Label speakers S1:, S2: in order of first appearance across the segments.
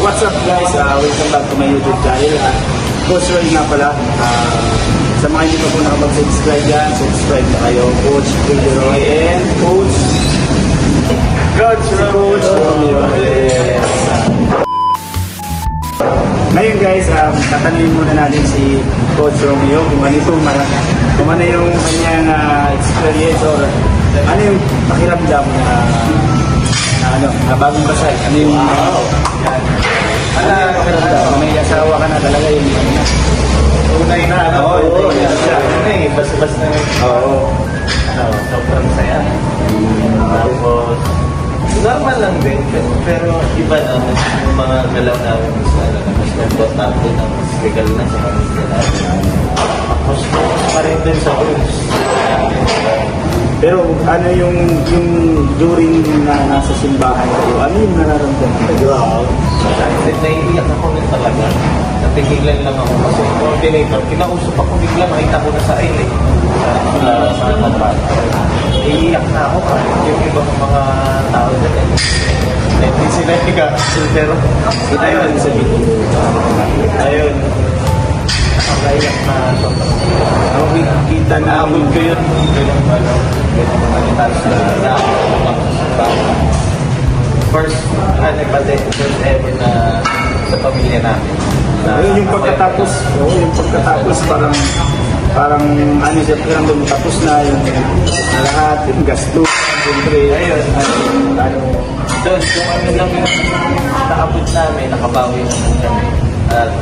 S1: what's up guys? Welcome back to my YouTube channel. Coach Roy nga pala. Sa mga hindi pa po nakapag-subscribe yan, subscribe na kayo. Coach Roy and Coach Roy. Ngayon guys, tatanungin muna natin si Coach Romeo kung ano yung kanyang experience or ano yung pakiramdam na bagong kasal. Ano yung pakiramdam? May asawa ka na talaga yung
S2: Unay na, basta-basta na sobrang saya. Tapos, normal lang din, pero iba naman yung mga galaw namin mas importante na mas legal na sa pamilya natin. Tapos, pa rin din sa rules.
S1: Pero ano yung during na nasa simbahan kayo, ano yung nararamdaman?
S2: Naiiyak ako rin talaga. Natigilan lang ako kasi coordinator. Kinausap ako bigla, makita ko na sa aile. Sa kapat. Naiiyak na ako kasi yung ibang mga tao dyan. Hindi sila higasin pero
S1: Kita yun sa video.
S2: ayun. Nakakaiyak na ito.
S1: Kita na
S2: Naabot ko yun. First ever na sa pamilya namin.
S1: Yung pagkatapos parang ano siya, parang tapos na yung lahat, yung gasto, siyempre,
S2: Ayun. Doon, kung ano lang yung nakabot namin, nakabawi naman kami. At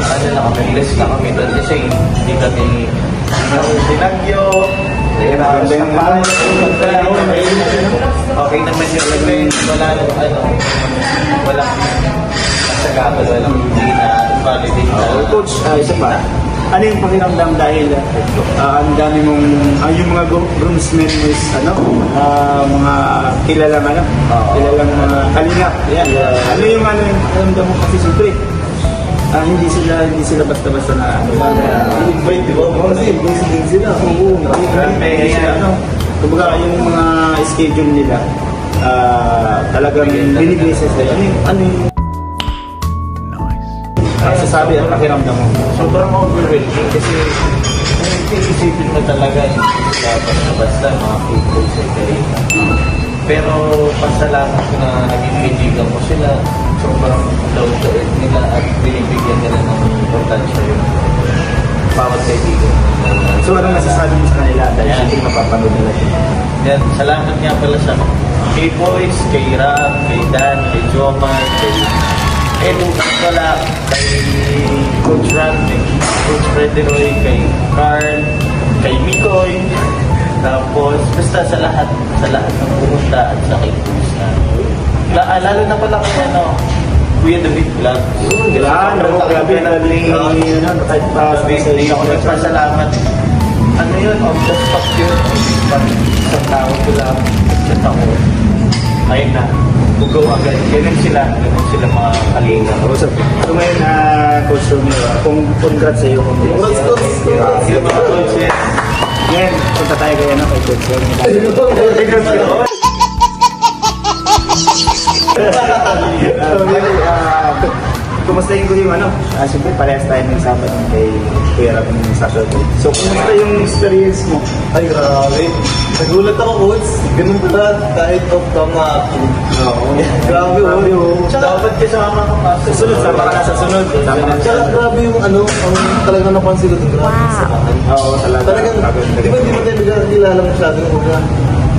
S2: ano na kami, less na kami doon kasi hindi kami sinagyo. Okay naman yung event, walang masagabal, walang hindi na validate na.
S1: Coach, isa pa, ano yung pakiramdam dahil ang dami mong, yung mga groomsmen is, mga kilalang mga kalingap. Yan. Ano yung pakiramdam mo kasi siyempre, hindi sila basta-basta na invite, di ba? Kasi busy din sila. Oo. Kumbaga yung mga schedule nila, talagang binibigay sa sila. Ano yung sasabi ang pakiramdam mo?
S2: Sobrang overwhelming kasi isipin mo talaga basta mga people sa Ikalina. Pero pasalamat ko na naging kaibigan ko sila. Sobrang down to earth nila at binibigyan nila ng importansya yung bawat kaibigan.
S1: So anong masasabi mo sa kanila dahil hindi mapapanood nila?
S2: Yan, salamat nga pala sa kay Boys, kay Ram, kay Dan, kay Jomar, kay Edu Kakala, kay Coach Ram, kay Coach Frederoy, kay Carl, kay Mikoy, tapos basta sa lahat ng pumunta at sa kay Coach na. Lalo na pala kung Kuya David Vlog.
S1: Grabe na kahit pa
S2: ako nagpasalamat. Ano yun, on the spot yun. Isang tao ko lang, chat ako. Ayun na, bugaw agad. Ganun sila mga kalinga.
S1: So ngayon, Coach Romeo, congrats sa iyo.
S2: Congrats, mga coaches.
S1: Ngayon, punta tayo kaya kay Coach Romeo. Kumustahin ko yung siyempre parehas tayo ng Sabado kay Kuya Rap ng Sabado. So, kumusta yung experience mo?
S3: Ay, grabe. Nagulat ako, Coach. Ganun pala, kahit off-cam na ako. Grabe,
S2: Dapat ka sa mga kapasok.
S1: Susunod, sama ka na sa sunod.
S3: Tsaka grabe yung ang talagang napansin ko doon. Grabe sa akin.
S1: Oo,
S3: Talagang, di ba hindi mo tayo kilala masyado yung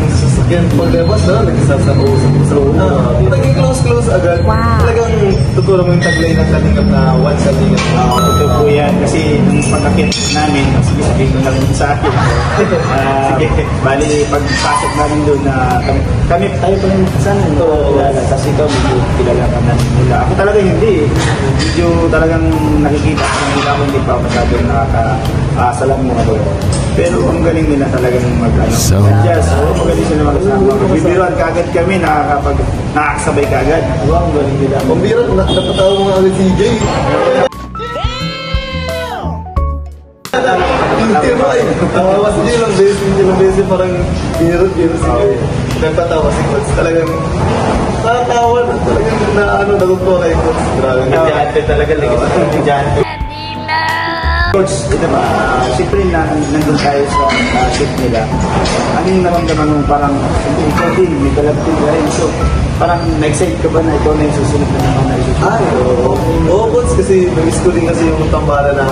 S3: sasakyan paglabas na, nagsasabaw-sabaw na. Naging close agad. Talagang totoo lang yung taglay ng kalingap na one sa kalingap.
S1: Ito po yan. Kasi nung pagkakit namin, sige, sabihin ko lang sa akin. Sige, bali, pagpasok namin doon na kami tayo pa rin sana kilala. Kasi ikaw, medyo kilala ka na nila. Ako talaga hindi. Medyo talagang nakikita ko nila ako hindi pa masyadong nakakasalam mo ako. Pero ang galing nila talagang mag-adjust. Magaling sila mag-asama. Bibiruan kagad kami, nakakasabay kagad.
S3: Ang galing nila. Pambira, napatawa mo nga agad si Jay. Tawa si Jay lang beses parang binirot si Jay. Nagpatawa si Coach. Talagang nakatawa na. talagang na ano, nagustuhan kayo. Grabe.
S2: Medyante talaga. Medyante.
S1: Coach, ito ba, siyempre nandun tayo sa ship nila. Ano yung naramdaman mo parang, ikaw din, may kalabtin ka rin. So, parang na-excite ka ba na ito na yung susunod na naman na isusunod?
S3: Ay, oo, Coach, kasi namiss ko din kasi yung tambara na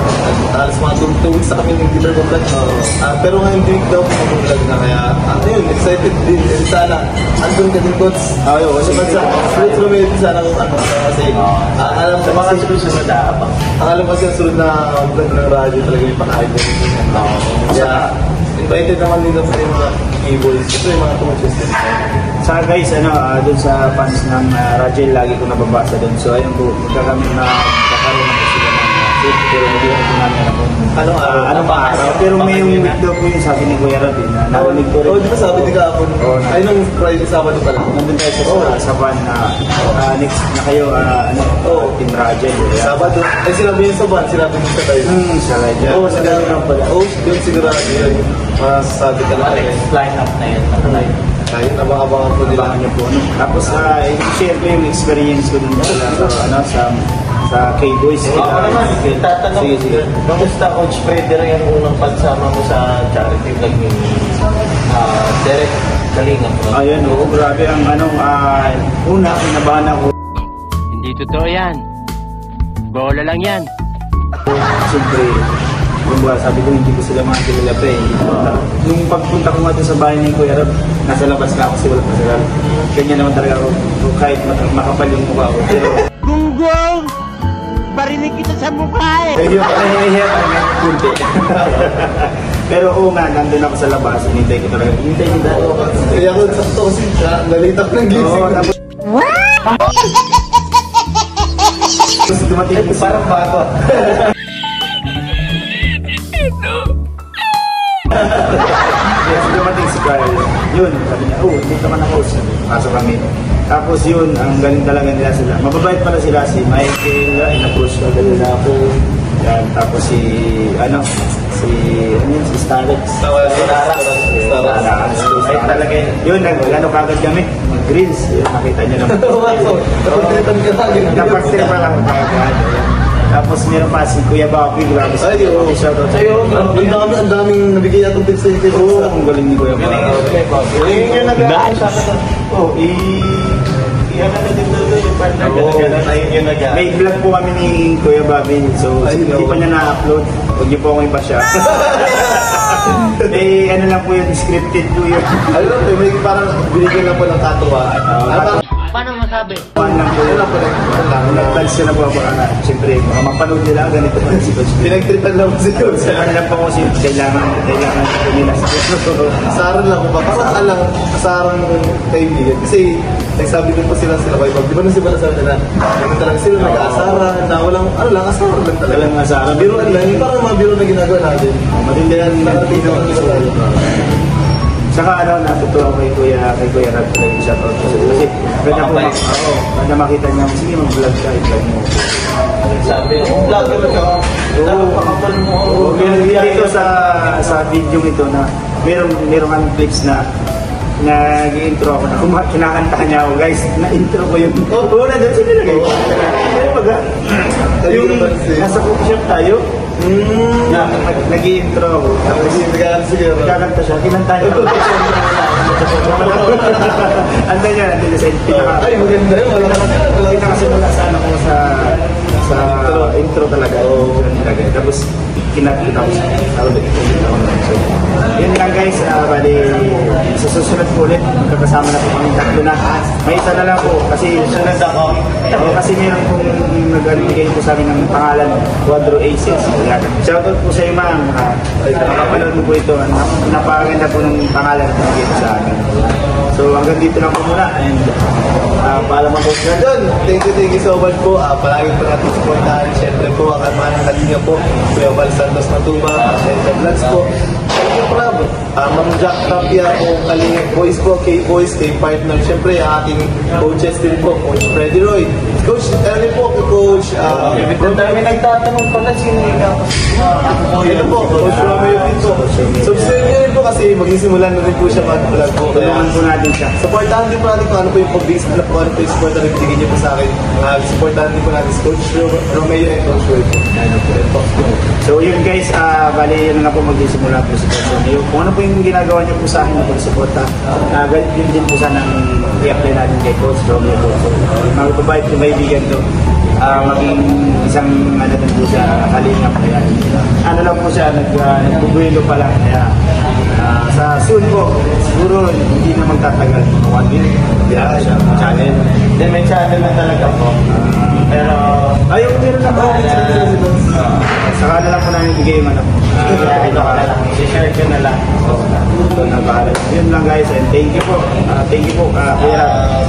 S3: alas mga 2 weeks sa kami ng guitar vlog. Pero ngayon week daw kung vlog na kaya, yun, excited din. Sana, andun ka din, Coach.
S1: Ay, oo,
S3: Kasi sunod rumit, sana kung ano, kasi alam
S2: Sa mga susunod na abang.
S3: ang alam kasi ang sunod na vlog ng radyo talaga yung pakain din. Kaya, invited naman din sa mga e-boys. Ito yung mga coaches din.
S1: Sa guys, dun sa fans ng Rajel, lagi ko nababasa dun. So, ayun po, magkakamit na kakaroon na po sila ng trip. Pero hindi ko namin alam kung
S3: Anong araw?
S1: anong araw. Pero may yung week daw po yung sabi ni Kuya Rabin na narinig ko
S3: Oo,
S1: rin.
S3: di ba sabi di kahapon? Ay, nung Friday, Sabado pala.
S1: Nandun tayo sa van na next na kayo, Team Rajel.
S3: Sabado. Ay, sinabi yun sa van, sinabi yun sa tayo.
S1: Sa Rajel.
S3: Oo, sinabi lang pala. Oo, yun sigurado yun. Masasabi ka lang.
S2: Line up na yun. Naka-line.
S3: Ayun, abang-abangan po nila.
S1: Abangan niyo po. Tapos, i-share ko yung experience ko dun sa K-Boys.
S2: Ako naman, tatanong,
S1: Sige, sige.
S2: kamusta Coach Fredero yung unang pagsama mo sa charity vlog ni Derek Kalingap?
S1: Ayun, oo, grabe ang una, kinabahan ako.
S4: Hindi totoo yan. Bola lang yan.
S1: Siyempre, yung sabi ko, hindi ko sila mga kilala pa eh. Nung pagpunta ko nga doon sa bahay ni Kuya Rab, nasa labas na ako kasi wala pa sila. Ganyan naman talaga ako, kahit makapal yung mukha ko. Pero,
S4: Gunggong! Barinig kita sa mukha eh!
S1: ayun, kunti. Pero oo nga, nandun ako sa labas, hinintay ko talaga. Hinintay ko dahil ako.
S3: Kaya ako, sakto kasi, nalitap ng gising.
S1: Oo, tapos... Tapos dumating ko
S2: Parang bago.
S1: Yes, dumating si Carl. Yun, sabi niya, dito ka na host. Pasok kami. Tapos yun, ang galing talaga nila sila. Mababait pala sila si Michael, in-approach ko nila ako. Yan, tapos si Starlex.
S2: Ay talaga yun.
S1: Yun, kagad kami. Mag-grills. Yun, nakita niyo naman.
S3: Napagtritan ka lagi.
S1: Napag-trip pa lang kagad. Tapos meron pa si Kuya Bobby, grabe sa
S3: Ay, oo.
S1: shoutout sa'yo.
S3: Ang daming nabigay atong tips sa ito.
S1: Oo, ang galing ni Kuya Bobby.
S2: Yung nag-aaral sa akin.
S1: Oh,
S2: Ano na din doon yung partner ka na gano'n. Ayun yung nag-aaral.
S1: may vlog po kami ni Kuya Bobby. So, hindi pa niya na-upload. Huwag niyo po akong iba siya. Ano lang po yun, scripted po yun.
S3: Alam mo, may parang binigyan lang po ng katuwaan.
S4: Paano masabi?
S1: One lang po yun. Nag-vlog siya na po ako. Siyempre, baka mapanood nila, ganito pa si Coach.
S3: Pinagtripan lang po si Coach.
S1: Ano lang po kasi kailangan nila.
S3: Kasaran lang po ba? Parang alang, kasaran ng kaibigan. Kasi, nagsabi din po sila Kuya Bob. Di ba nasiba na sabi nila? Ganun talaga sila nag-aasaran, na walang, asaran lang talaga.
S1: Walang asaran.
S3: Biruan lang, yung parang mga biro na ginagawa natin.
S1: Matindi yan.
S3: Narating naman ko sa
S1: Saka natutuwa ko kay Kuya Rab talaga yung shoutout ko. Kasi ganda makita niya, sige mag-vlog ka, i-vlog mo.
S2: Sabi, vlogger ka. Nakapakapal mo.
S1: Dito sa video ito na meron kang clips na nag-intro ako na kinakanta niya ako guys, na-intro ko yung na doon sa nilagay ko. Yung nasa coffee shop tayo, nag-intro ako. Tapos nagkakanta siya, kinanta niya ako. Anda niya sa pinaka.
S3: Ay, maganda yun.
S1: Pinakasimula sa sa intro talaga. Tapos kinakita ko sa yun lang guys, bali sa susunod po ulit magkakasama na po kami tatlo na. May isa na lang po kasi sunod ako. Kasi meron pong nagbigay po sa akin ng pangalan Quadro Aces. Shoutout po sa iyo ma'am. Nakapanood mo po ito. Napakaganda po ng pangalan na pinigay po sa akin. So hanggang dito lang po muna and paalam po sa
S3: Doon, thank you so much po. Palagi po natin supportahan. Siyempre po, ang mga kalinga po. Kuya Val Santos Matuba, Siyempre Vlogs po. Thank you, Prab. Ma'am Jack Tapia po, Kalinga Boys po, K-Boys, K-Partner. Siyempre, ang ating coaches din po, Coach Freddy Roy. Coach, po, Coach Coach.
S2: Kung dami nagtatanong pala, sino yung
S3: Ito po, Coach Romeo dito. Subscribe niyo rin po kasi magsisimula na rin po siya mag-vlog po.
S1: Tulungan po natin siya.
S3: Supportahan din po natin kung ano po yung pag-base na po, ano po yung support na nagbigay niyo po sa akin. Supportahan din po natin si Coach Romeo and Coach Roy po.
S1: So yun guys, bali yun na po magsisimula po sa Coach. Kung ano po yung ginagawa niyo po sa akin na pag-suporta, yun din po sana i-apply natin kay Coach Romeo po. Mag-provide po kaibigan to. Maging isang ano din po siya, kalingap. Kaya, ano lang po siya, nagbubuelo pa lang. Kaya sa soon po, siguro hindi na magtatagal. 1 year, kaya siya channel.
S2: Then may channel na talaga po. Pero,
S1: ayaw, meron na ba? Saka na lang po namin bigay yung ano.
S2: ito ka na lang. I-share ko na lang.
S1: Ito na bahala. Yun lang guys, and thank you po. Thank you po, Kuya Rap.